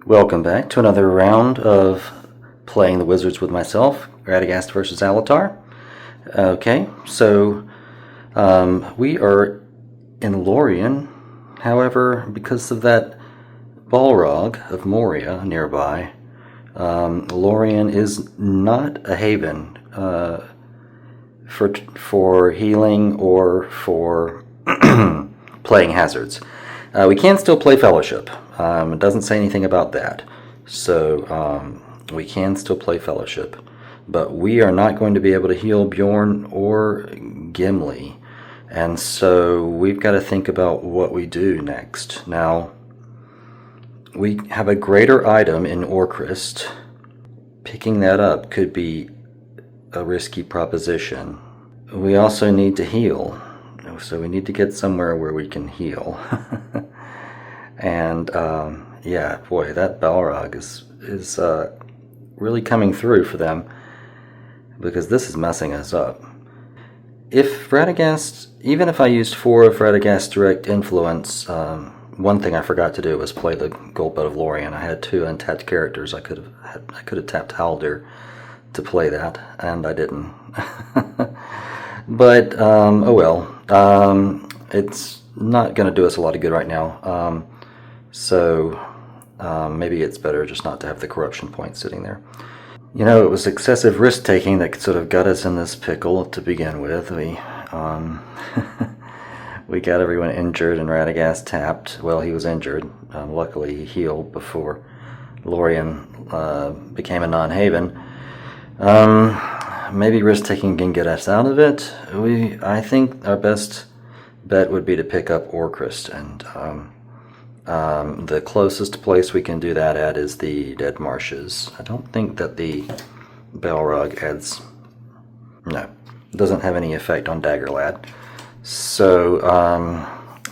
Welcome back to another round of playing the Wizards with myself, Radagast versus Alatar. Okay, so we are in Lorien. However, because of that Balrog of Moria nearby, Lorien is not a haven for healing or for playing hazards. We can still play Fellowship. It doesn't say anything about that. So we can still play Fellowship. But we are not going to be able to heal Bjorn or Gimli. And so we've got to think about what we do next. Now, we have a greater item in Orcrist. Picking that up could be a risky proposition. We also need to heal. So we need to get somewhere where we can heal. And yeah, boy, that Balrog is really coming through for them, because this is messing us up. If Radagast, even if I used 4 of Radagast's direct influence, one thing I forgot to do was play the Goldbud of Lorien. I had 2 untapped characters. I could have tapped Haldir to play that, and I didn't. But oh well. It's not going to do us a lot of good right now. So maybe it's better just not to have the corruption point sitting there. You know, it was excessive risk-taking that sort of got us in this pickle to begin with. We we got everyone injured and Radagast tapped. Well, he was injured. Luckily, he healed before Lorien became a non-haven. Maybe risk-taking can get us out of it. I think our best bet would be to pick up Orcrist, and the closest place we can do that at is the Dead Marshes. I don't think that the Balrog adds... No, it doesn't have any effect on Daggerlad. So,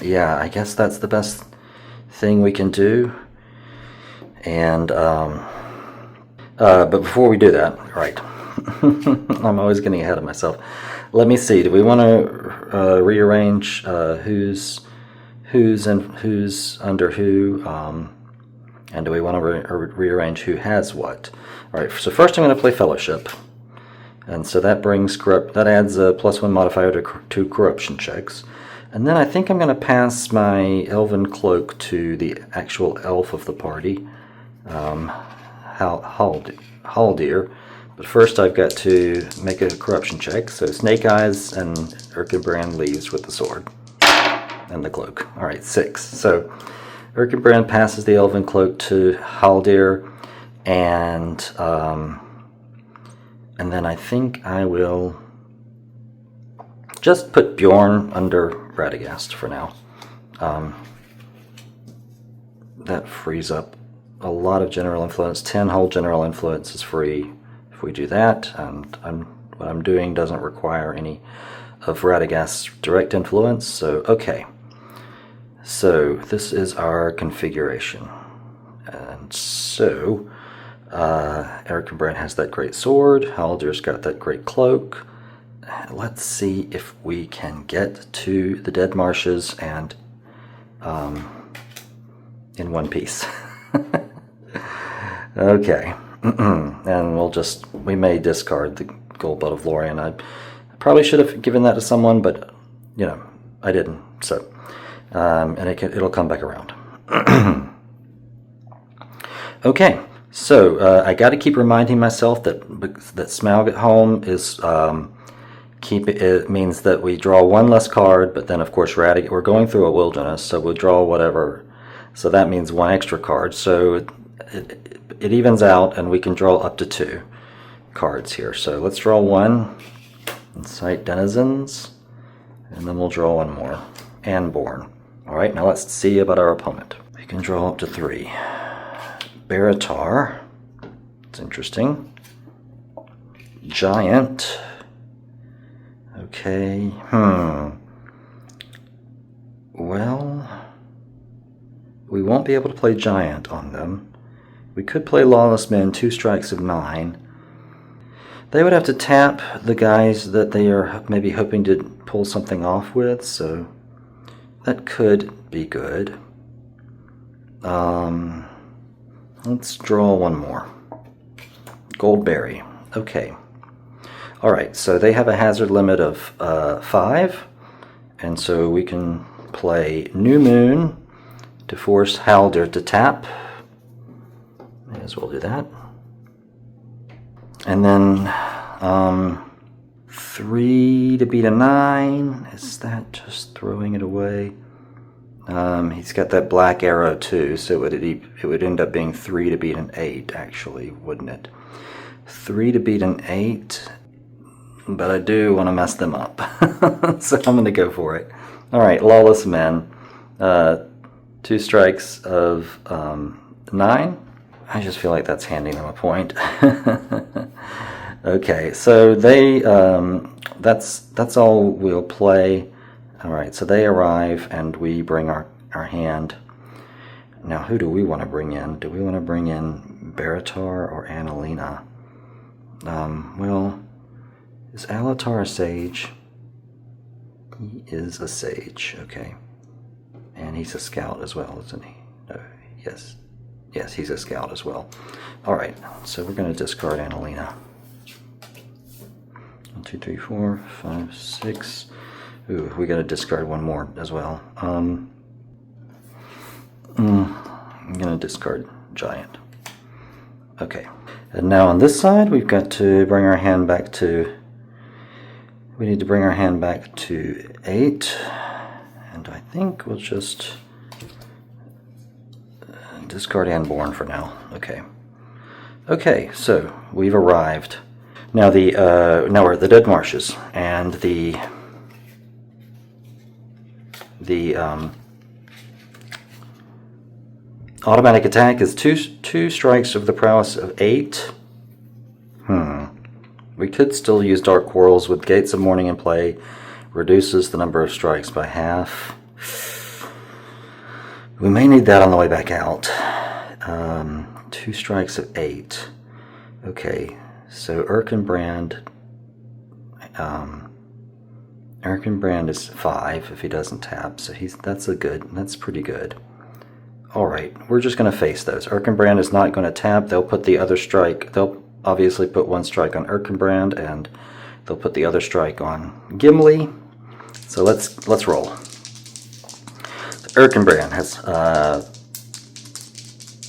yeah, I guess that's the best thing we can do. And, but before we do that, right, I'm always getting ahead of myself. Let me see, do we want to rearrange who's under who, and do we want to rearrange who has what? All right, so first I'm going to play Fellowship, and so that adds a +1 modifier to corruption checks, and then I think I'm going to pass my Elven Cloak to the actual elf of the party, Haldir. But first I've got to make a corruption check, so Snake Eyes and Erkenbrand leaves with the sword and the cloak. All right, 6. So Erkenbrand passes the Elven Cloak to Haldir, and then I think I will just put Bjorn under Radagast for now. That frees up a lot of general influence. 10 whole general influence is free if we do that, and what I'm doing doesn't require any of Radagast's direct influence, so okay. So this is our configuration, and so Erkenbrand has that great sword, Haldir's got that great cloak. Let's see if we can get to the Dead Marshes and in one piece. Okay, and we may discard the Goldbud of Lorien. I probably should have given that to someone, but you know, I didn't, so and it'll come back around. Okay, so I got to keep reminding myself that Smaug at home is it means that we draw 1 less card, but then of course we're going through a wilderness, so we'll draw whatever. So that means 1 extra card. So it evens out, and we can draw up to 2 cards here. So let's draw 1. Incite Denizens, and then we'll draw 1 more. Anborn. Alright, now let's see about our opponent. We can draw up to 3. Baratar. It's interesting. Giant. Okay. Well, we won't be able to play Giant on them. We could play Lawless Men, 2 strikes of 9. They would have to tap the guys that they are maybe hoping to pull something off with, so that could be good. Let's draw one more. Goldberry. Okay. Alright, so they have a hazard limit of 5, and so we can play New Moon to force Haldir to tap. May as well do that. And then 3 to beat a 9. Is that just throwing it away? He's got that black arrow too, so it would end up being 3 to beat an 8, actually, wouldn't it? 3 to beat an 8, but I do want to mess them up, so I'm going to go for it. Alright, Lawless Men. 2 strikes of 9. I just feel like that's handing them a point. Okay, so they, that's all we'll play. Alright, so they arrive and we bring our hand. Now, who do we want to bring in? Do we want to bring in Baratar or Annalena? Well, is Alatar a sage? He is a sage, okay. And he's a scout as well, isn't he? No, yes. Yes, he's a scout as well. Alright, so we're going to discard Annalena. 1, 2, 3, 4, 5, 6. Ooh, we got to discard one more as well. I'm going to discard Giant. Okay. And now on this side, we've got to bring our hand back to... We need to bring our hand back to 8. And I think we'll just discard Anborn for now. Okay. Okay, so we've arrived. Now now we're at the Dead Marshes, and the automatic attack is two strikes of the prowess of 8. We could still use Dark Quarrels with Gates of Morning in play. Reduces the number of strikes by half. We may need that on the way back out. 2 strikes of 8. Okay, so Erkenbrand is 5 if he doesn't tap, so that's pretty good. Alright, we're just going to face those. Erkenbrand is not going to tap. They'll put the other strike, they'll obviously put 1 strike on Erkenbrand, and they'll put the other strike on Gimli. So let's roll. Erkenbrand has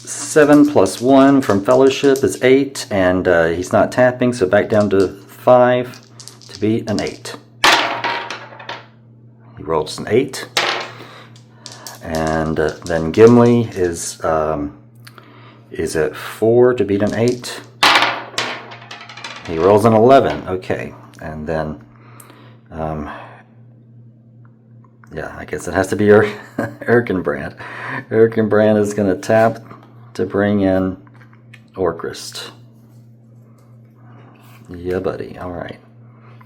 7 plus 1 from Fellowship is 8, and he's not tapping, so back down to 5 to beat an 8. He rolls an 8. And then Gimli is at 4 to beat an 8. He rolls an 11. Okay, and then yeah, I guess it has to be Erkenbrand. Erkenbrand is going to tap to bring in Orcrist. Yeah, buddy. All right.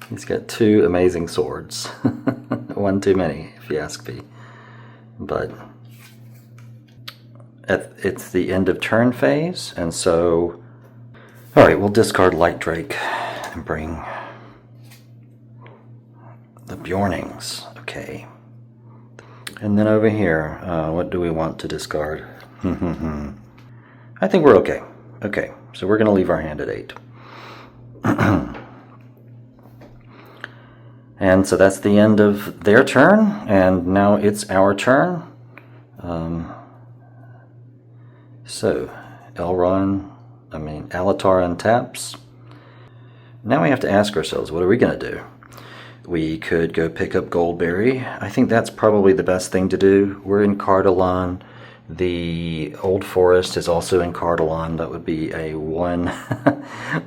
He's got 2 amazing swords. 1 too many, if you ask me. But it's the end of turn phase, and so... Alright, we'll discard Light Drake and bring the Bjornings. Okay. And then over here, what do we want to discard? I think we're okay. Okay, so we're going to leave our hand at 8. And so that's the end of their turn, and now it's our turn. So, Alatar untaps. Now we have to ask ourselves, what are we going to do? We could go pick up Goldberry. I think that's probably the best thing to do. We're in Cardolan. The Old Forest is also in Cardolan. That would be a one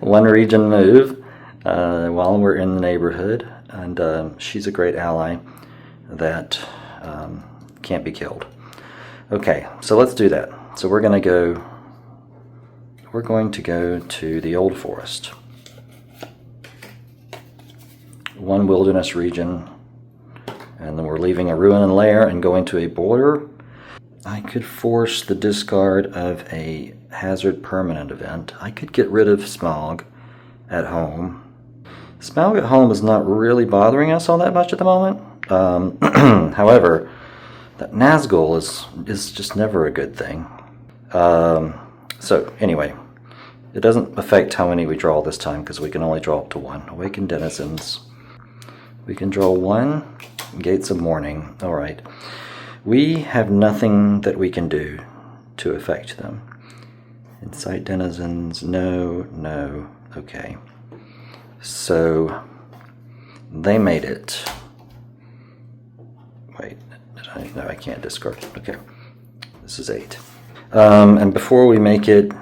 region move while we're in the neighborhood. And she's a great ally that can't be killed. Okay, so let's do that. So we're going to go to the Old Forest. 1 wilderness region, and then we're leaving a ruin and lair and going to a border. I could force the discard of a hazard permanent event. I could get rid of Smaug at home. Smaug at home is not really bothering us all that much at the moment. However, that Nazgul is just never a good thing. So anyway, it doesn't affect how many we draw this time because we can only draw up to one. Awaken denizens. We can draw one. Gates of Mourning. All right. We have nothing that we can do to affect them. Incite denizens. No, no. Okay. So they made it. Wait. No, I can't discard. Okay. This is 8. And before we make it,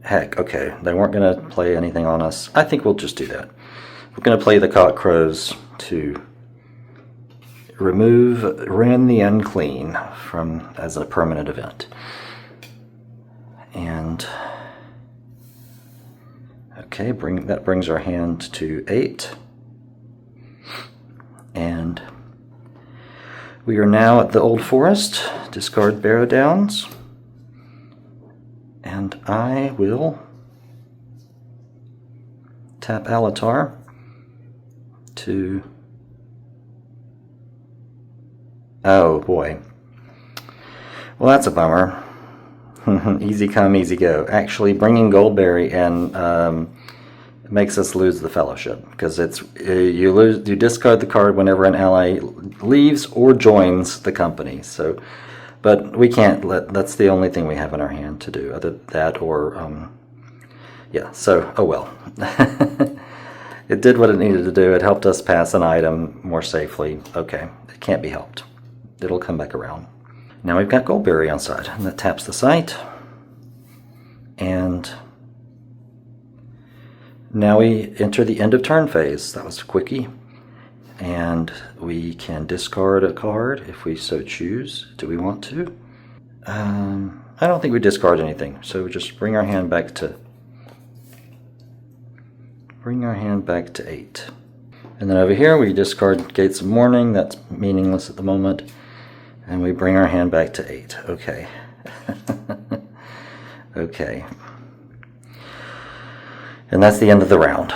heck, okay, they weren't going to play anything on us. I think we'll just do that. We're going to play the Cockcrows to remove Ren the Unclean from as a permanent event. And okay, that brings our hand to 8. And we are now at the Old Forest. Discard Barrow Downs. And I will tap Alatar to... Oh boy. Well, that's a bummer. Easy come, easy go. Actually, bringing Goldberry in makes us lose the fellowship because it's you discard the card whenever an ally leaves or joins the company. So, but we can't that's the only thing we have in our hand to do. Other than that, or yeah. So, oh well. It did what it needed to do. It helped us pass an item more safely. Okay, it can't be helped. It'll come back around. Now we've got Goldberry on side, and that taps the site. And now we enter the end of turn phase. That was a quickie. And we can discard a card if we so choose. Do we want to? I don't think we discard anything. So we just bring our hand back to 8. And then over here we discard Gates of Mourning. That's meaningless at the moment. And we bring our hand back to 8. Okay. Okay. And that's the end of the round.